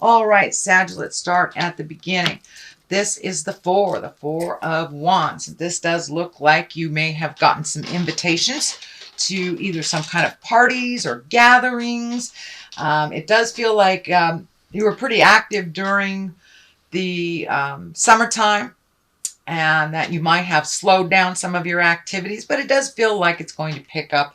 All right, Sag, let's start at the beginning. This is the Four of Wands. This does look like you may have gotten some invitations to either some kind of parties or gatherings. It does feel like you were pretty active during the summertime, and that you might have slowed down some of your activities, but it does feel like it's going to pick up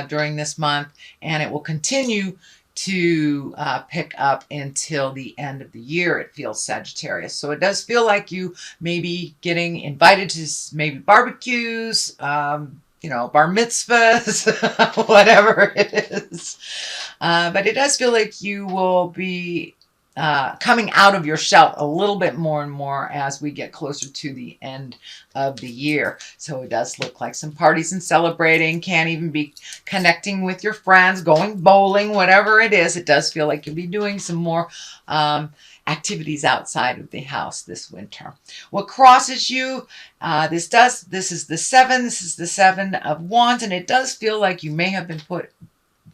during this month, and it will continue to pick up until the end of the year, it feels, Sagittarius. So it does feel like you may be getting invited to maybe barbecues, bar mitzvahs, whatever it is. But it does feel like you will be coming out of your shell a little bit more and more as we get closer to the end of the year. So it does look like some parties and celebrating, can even be connecting with your friends, going bowling, whatever it is. It does feel like you'll be doing some more activities outside of the house this winter. What crosses you, this is the Seven of Wands, and it does feel like you may have been put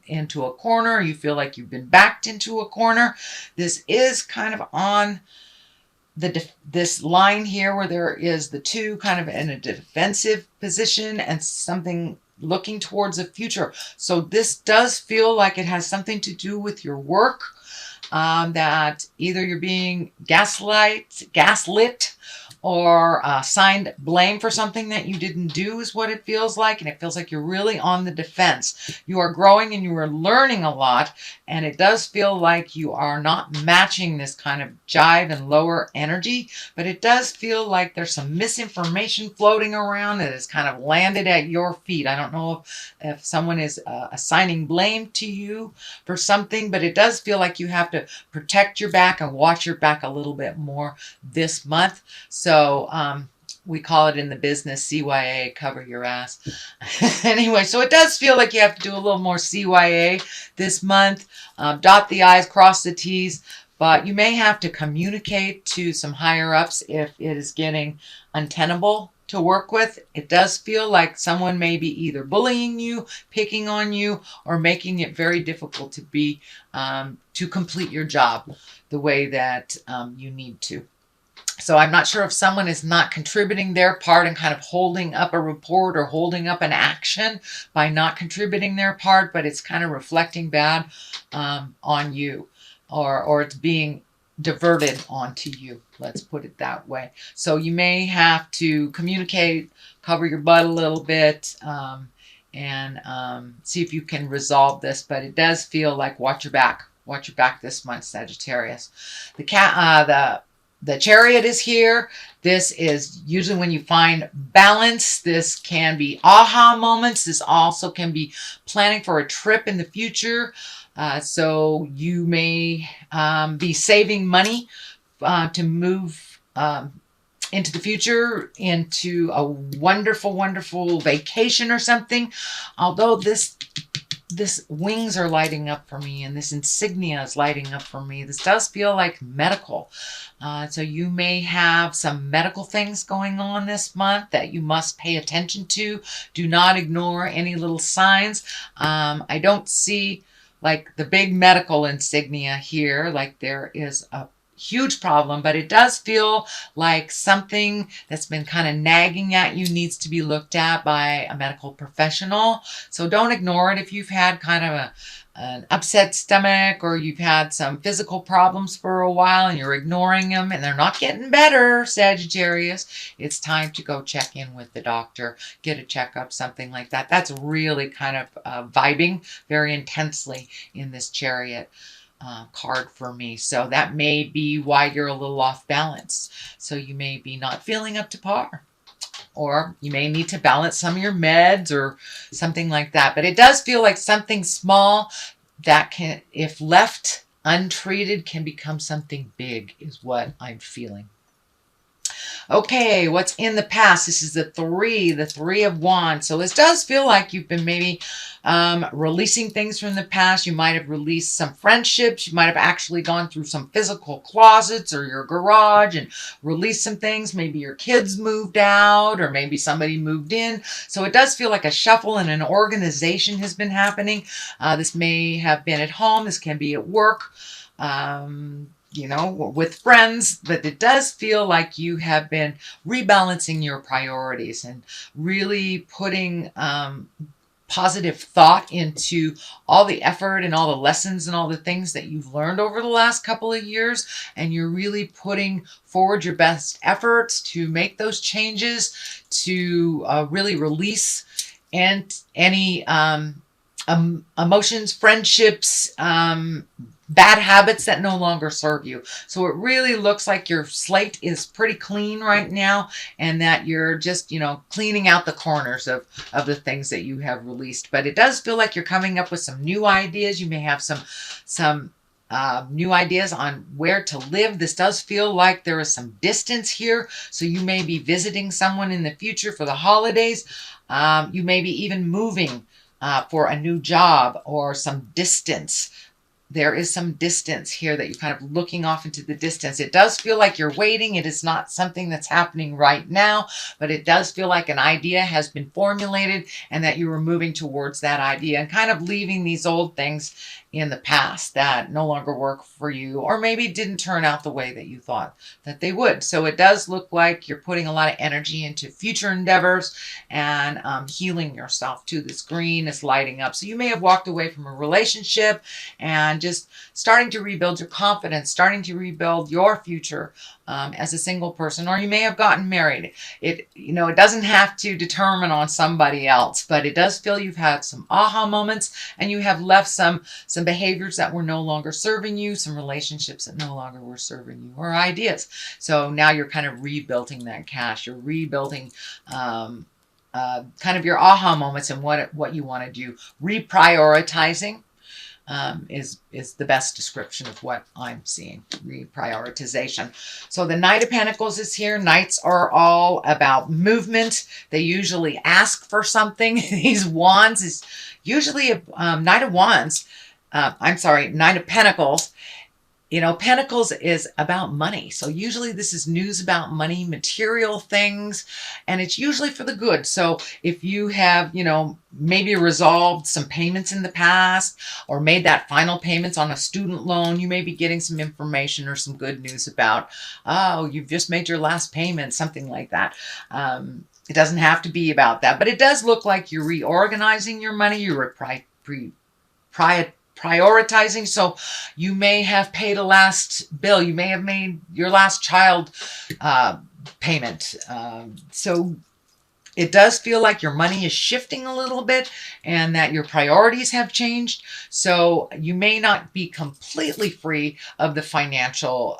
into a corner. You feel like you've been backed into a corner. This is kind of on this line here where there is the two kind of in a defensive position and something looking towards the future. So this does feel like it has something to do with your work, that either you're being gaslit, or assigned blame for something that you didn't do is what it feels like. And it feels like you're really on the defense. You are growing and you are learning a lot. And it does feel like you are not matching this kind of jive and lower energy. But it does feel like there's some misinformation floating around that has kind of landed at your feet. I don't know if someone is assigning blame to you for something, but it does feel like you have to protect your back and watch your back a little bit more this month. So we call it in the business CYA, cover your ass. Anyway, so it does feel like you have to do a little more CYA this month. Dot the I's, cross the T's, but you may have to communicate to some higher ups if it is getting untenable to work with. It does feel like someone may be either bullying you, picking on you, or making it very difficult to complete your job the way that you need to. So I'm not sure if someone is not contributing their part and kind of holding up a report or holding up an action by not contributing their part, but it's kind of reflecting bad on you, or it's being diverted onto you. Let's put it that way. So you may have to communicate, cover your butt a little bit, and see if you can resolve this. But it does feel like watch your back. Watch your back this month, Sagittarius. The Chariot is here. This is usually when you find balance. This can be aha moments. This also can be planning for a trip in the future. So you may be saving money to move into the future, into a wonderful, wonderful vacation or something. Although this wings are lighting up for me, and this insignia is lighting up for me. This does feel like medical. So you may have some medical things going on this month that you must pay attention to. Do not ignore any little signs. I don't see like the big medical insignia here, like there is a huge problem, but it does feel like something that's been kind of nagging at you needs to be looked at by a medical professional. So don't ignore it. If you've had kind of an upset stomach, or you've had some physical problems for a while and you're ignoring them and they're not getting better, Sagittarius, it's time to go check in with the doctor, get a checkup, something like that. That's really kind of vibing very intensely in this Chariot card for me. So that may be why you're a little off balance. So you may be not feeling up to par, or you may need to balance some of your meds or something like that. But it does feel like something small that can, if left untreated, can become something big, is what I'm feeling. Okay, what's in the past? This is the Three of Wands. So this does feel like you've been maybe releasing things from the past. You might have released some friendships. You might have actually gone through some physical closets or your garage and released some things. Maybe your kids moved out, or maybe somebody moved in. So it does feel like a shuffle and an organization has been happening. This may have been at home. This can be at work. you know, with friends, but it does feel like you have been rebalancing your priorities and really putting positive thought into all the effort and all the lessons and all the things that you've learned over the last couple of years. And you're really putting forward your best efforts to make those changes, to really release and any emotions, friendships, bad habits that no longer serve you. So it really looks like your slate is pretty clean right now, and that you're just, you know, cleaning out the corners of the things that you have released. But it does feel like you're coming up with some new ideas. You may have some new ideas on where to live. This does feel like there is some distance here. So you may be visiting someone in the future for the holidays. You may be even moving for a new job or some distance. There is some distance here that you're kind of looking off into the distance. It does feel like you're waiting. It is not something that's happening right now, but it does feel like an idea has been formulated and that you were moving towards that idea and kind of leaving these old things in the past that no longer work for you, or maybe didn't turn out the way that you thought that they would. So it does look like you're putting a lot of energy into future endeavors and healing yourself too. This green is lighting up. So you may have walked away from a relationship and just starting to rebuild your confidence, starting to rebuild your future as a single person, or you may have gotten married. It doesn't have to determine on somebody else, but it does feel you've had some aha moments and you have left some behaviors that were no longer serving you, some relationships that no longer were serving you, or ideas. So now you're kind of rebuilding that cache. You're rebuilding kind of your aha moments and what you want to do. Reprioritizing is the best description of what I'm seeing. Reprioritization. So the Knight of Pentacles is here. Knights are all about movement. They usually ask for something. These wands is usually a Knight of Wands. Knight of Pentacles. You know, Pentacles is about money. So usually this is news about money, material things, and it's usually for the good. So if you have, you know, maybe resolved some payments in the past or made that final payments on a student loan, you may be getting some information or some good news about, oh, you've just made your last payment, something like that. It doesn't have to be about that, but it does look like you're reorganizing your money. You're prioritizing. So you may have paid a last bill. You may have made your last child payment. So it does feel like your money is shifting a little bit and that your priorities have changed. So you may not be completely free of the financial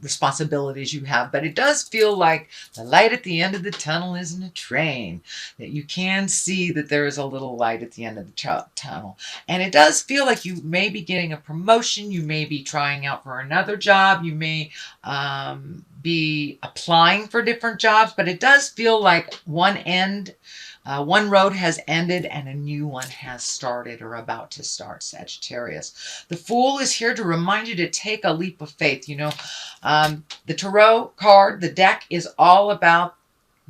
responsibilities you have, but it does feel like the light at the end of the tunnel isn't a train, that you can see that there is a little light at the end of the tunnel. And it does feel like you may be getting a promotion. You may be trying out for another job. You may be applying for different jobs, but it does feel like one road has ended and a new one has started or about to start, Sagittarius. The Fool is here to remind you to take a leap of faith. You know, the Tarot card, the deck is all about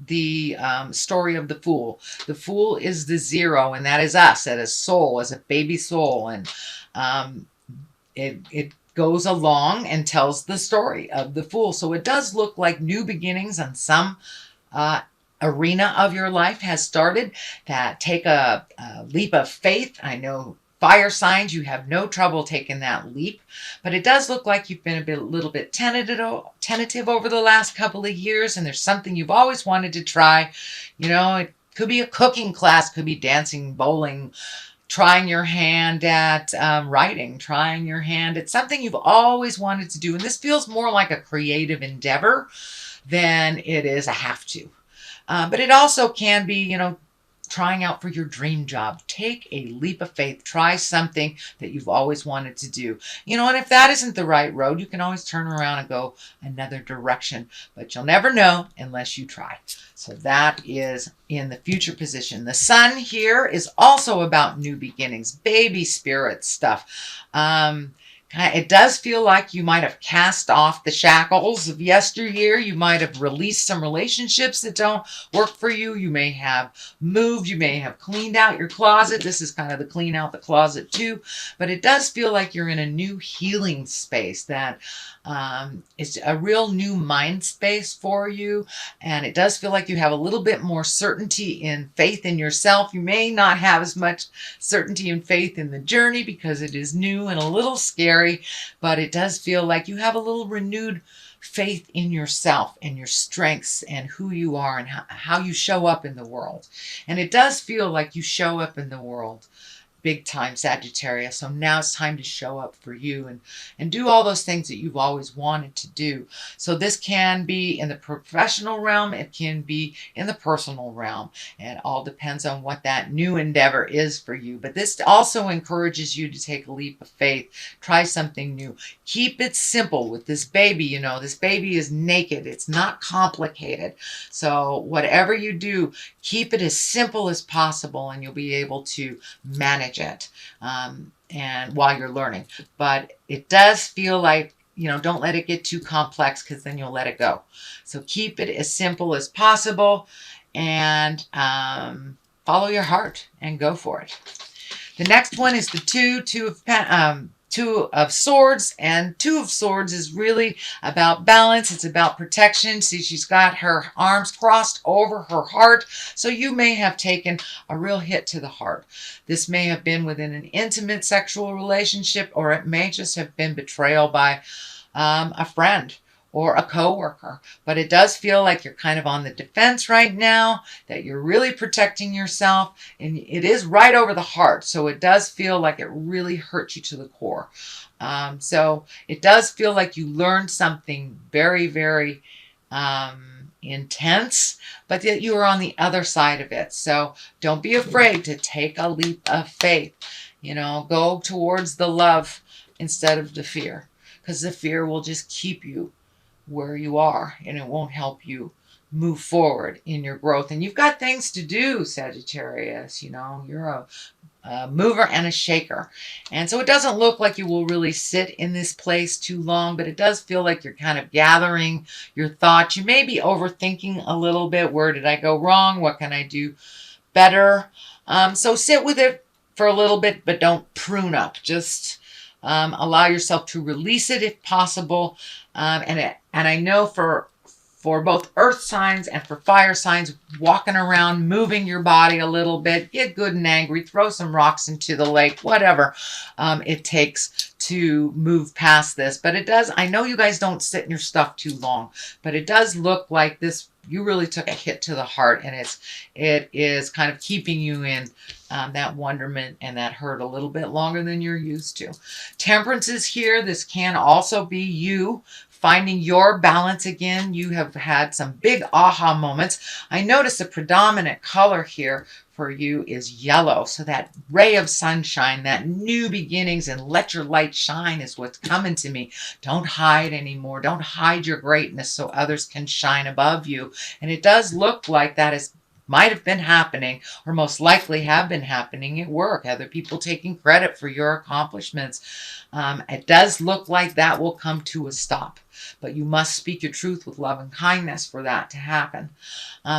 the story of the Fool. The Fool is the zero, and that is us, as a soul, as a baby soul. And it goes along and tells the story of the Fool. So it does look like new beginnings on some arena of your life has started. That take a leap of faith. I know fire signs, you have no trouble taking that leap, but it does look like you've been a little bit tentative over the last couple of years, and there's something you've always wanted to try. You know, it could be a cooking class, could be dancing, bowling, trying your hand at writing, trying your hand at something you've always wanted to do. And this feels more like a creative endeavor than it is a have to. But it also can be, you know, trying out for your dream job. Take a leap of faith. Try something that you've always wanted to do. You know, and if that isn't the right road, you can always turn around and go another direction. But you'll never know unless you try. So that is in the future position. The Sun here is also about new beginnings, baby spirit stuff. It does feel like you might have cast off the shackles of yesteryear. You might have released some relationships that don't work for you. You may have moved. You may have cleaned out your closet. This is kind of the clean out the closet too. But it does feel like you're in a new healing space that it's a real new mind space for you. And it does feel like you have a little bit more certainty and faith in yourself. You may not have as much certainty and faith in the journey because it is new and a little scary, but it does feel like you have a little renewed faith in yourself and your strengths and who you are and how you show up in the world. And it does feel like you show up in the world big time, Sagittarius. So now it's time to show up for you and do all those things that you've always wanted to do. So this can be in the professional realm. It can be in the personal realm. And it all depends on what that new endeavor is for you. But this also encourages you to take a leap of faith. Try something new. Keep it simple with this baby. You know, this baby is naked. It's not complicated. So whatever you do, keep it as simple as possible and you'll be able to manage it and while you're learning. But it does feel like, you know, don't let it get too complex because then you'll let it go. So keep it as simple as possible and follow your heart and go for it. The next one is the Two of Swords, and Two of Swords is really about balance. It's about protection. See, she's got her arms crossed over her heart. So you may have taken a real hit to the heart. This may have been within an intimate sexual relationship, or it may just have been betrayal by a friend or a coworker. But it does feel like you're kind of on the defense right now, that you're really protecting yourself, and it is right over the heart. So it does feel like it really hurt you to the core. So it does feel like you learned something very, very intense, but that you are on the other side of it. So don't be afraid to take a leap of faith. You know, go towards the love instead of the fear, because the fear will just keep you where you are and it won't help you move forward in your growth. And you've got things to do, Sagittarius. You know, you're a mover and a shaker. And so it doesn't look like you will really sit in this place too long, but it does feel like you're kind of gathering your thoughts. You may be overthinking a little bit. Where did I go wrong? What can I do better? So sit with it for a little bit, but don't prune up. Just allow yourself to release it if possible. And I know for both earth signs and for fire signs, walking around, moving your body a little bit, get good and angry, throw some rocks into the lake, whatever it takes to move past this. But it does, I know you guys don't sit in your stuff too long, but it does look like this, you really took a hit to the heart, and it is kind of keeping you in that wonderment and that hurt a little bit longer than you're used to. Temperance is here. This can also be you finding your balance again. You have had some big aha moments. I notice the predominant color here for you is yellow. So that ray of sunshine, that new beginnings and let your light shine is what's coming to me. Don't hide anymore. Don't hide your greatness so others can shine above you. And it does look like that is might have been happening, or most likely have been happening at work. Other people taking credit for your accomplishments. It does look like that will come to a stop. But you must speak your truth with love and kindness for that to happen.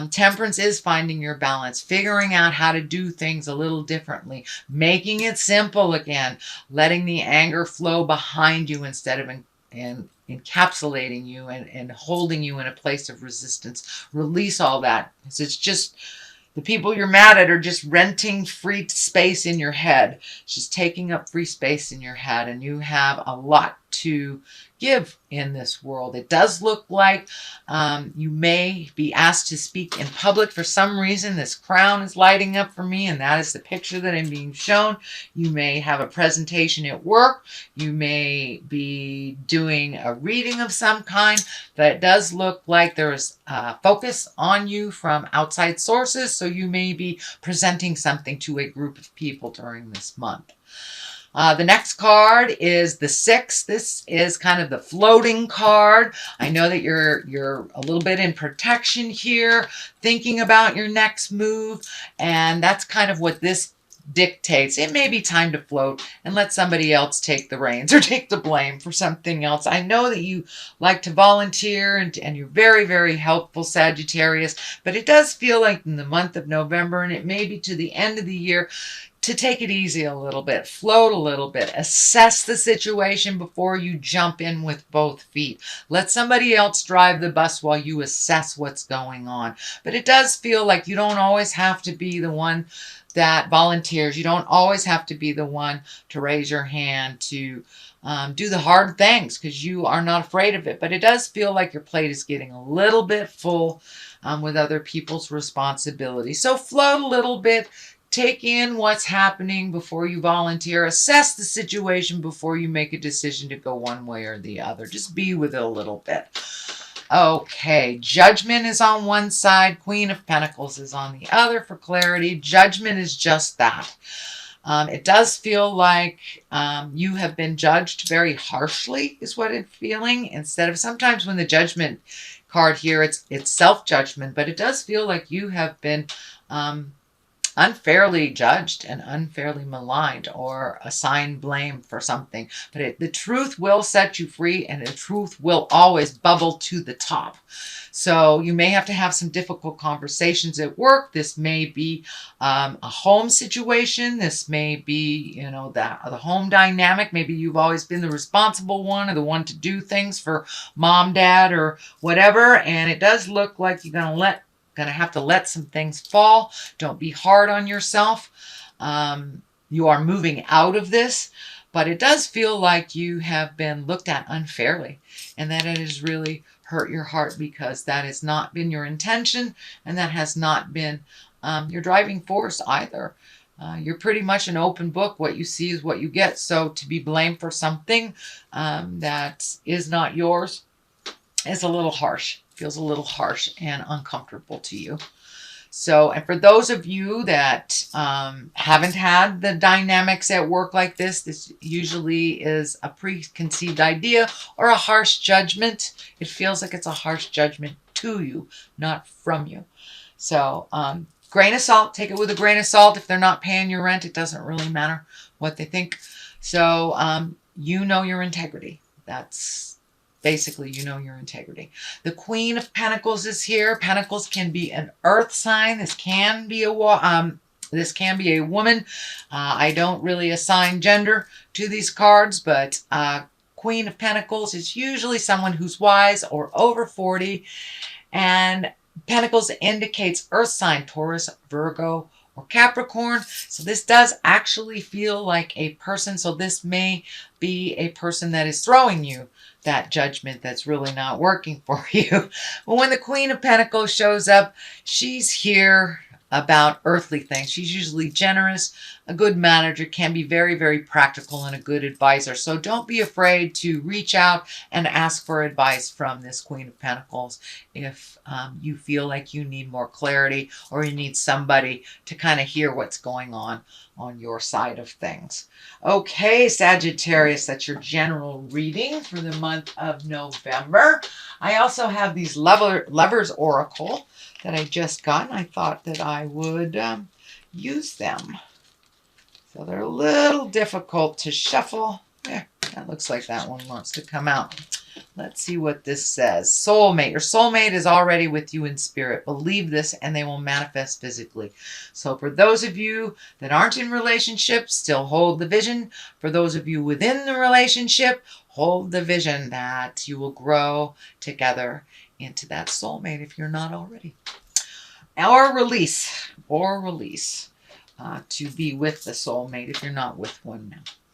Temperance is finding your balance, figuring out how to do things a little differently, making it simple again, letting the anger flow behind you instead of encapsulating you and holding you in a place of resistance. Release all that. It's just the people you're mad at are just renting free space in your head. It's just taking up free space in your head, and you have a lot to give in this world. It does look like you may be asked to speak in public for some reason. This crown is lighting up for me, and that is the picture that I'm being shown. You may have a presentation at work. You may be doing a reading of some kind, but it does look like there is focus on you from outside sources, so you may be presenting something to a group of people during this month. The next card is the 6. This is kind of the floating card. I know that you're a little bit in protection here, thinking about your next move, and that's kind of what this dictates it may be time to float and let somebody else take the reins or take the blame for something else. I know that you like to volunteer and you're very, very helpful, Sagittarius, but it does feel like in the month of November, and it may be to the end of the year, to take it easy a little bit, float a little bit, assess the situation before you jump in with both feet. Let somebody else drive the bus while you assess what's going on. But it does feel like you don't always have to be the one that volunteers. You don't always have to be the one to raise your hand, to do the hard things, because you are not afraid of it. But it does feel like your plate is getting a little bit full with other people's responsibility. So float a little bit. Take in what's happening before you volunteer. Assess the situation before you make a decision to go one way or the other. Just be with it a little bit. Okay, Judgment is on one side. Queen of Pentacles is on the other for clarity. Judgment is just that. It does feel like you have been judged very harshly, is what it's feeling. Instead of, sometimes when the Judgment card here, it's self-judgment, but it does feel like you have been unfairly judged and unfairly maligned or assigned blame for something. But the truth will set you free, and the truth will always bubble to the top. So you may have to have some difficult conversations at work. This may be a home situation. This may be, you know, the home dynamic. Maybe you've always been the responsible one or the one to do things for mom, dad, or whatever. And it does look like you're going to have to let some things fall. Don't be hard on yourself. You are moving out of this, but it does feel like you have been looked at unfairly, and that it has really hurt your heart, because that has not been your intention, and that has not been your driving force either. You're pretty much an open book. What you see is what you get. So to be blamed for something that is not yours is a little harsh. Feels a little harsh and uncomfortable to you. So, and for those of you that haven't had the dynamics at work like this usually is a preconceived idea or a harsh judgment. It feels like it's a harsh judgment to you, not from you. So, grain of salt, take it with a grain of salt. If they're not paying your rent, it doesn't really matter what they think. So, you know your integrity. That's basically, you know your integrity. The Queen of Pentacles is here. Pentacles can be an earth sign. This can be a woman. I don't really assign gender to these cards, but Queen of Pentacles is usually someone who's wise or over 40. And Pentacles indicates earth sign, Taurus, Virgo, or Capricorn. So this does actually feel like a person. So this may be a person that is throwing you that judgment that's really not working for you. But when the Queen of Pentacles shows up, she's here about earthly things. She's usually generous, a good manager, can be very, very practical, and a good advisor. So don't be afraid to reach out and ask for advice from this Queen of Pentacles if you feel like you need more clarity or you need somebody to kind of hear what's going on your side of things. Okay, Sagittarius, that's your general reading for the month of November. I also have these Lovers Oracle that I just got, and I thought that I would use them. So they're a little difficult to shuffle. Yeah, that looks like that one wants to come out. Let's see what this says. Soulmate. Your soulmate is already with you in spirit. Believe this and they will manifest physically. So for those of you that aren't in relationships, still hold the vision. For those of you within the relationship, hold the vision that you will grow together into that soulmate if you're not already. Or release. To be with the soulmate if you're not with one now.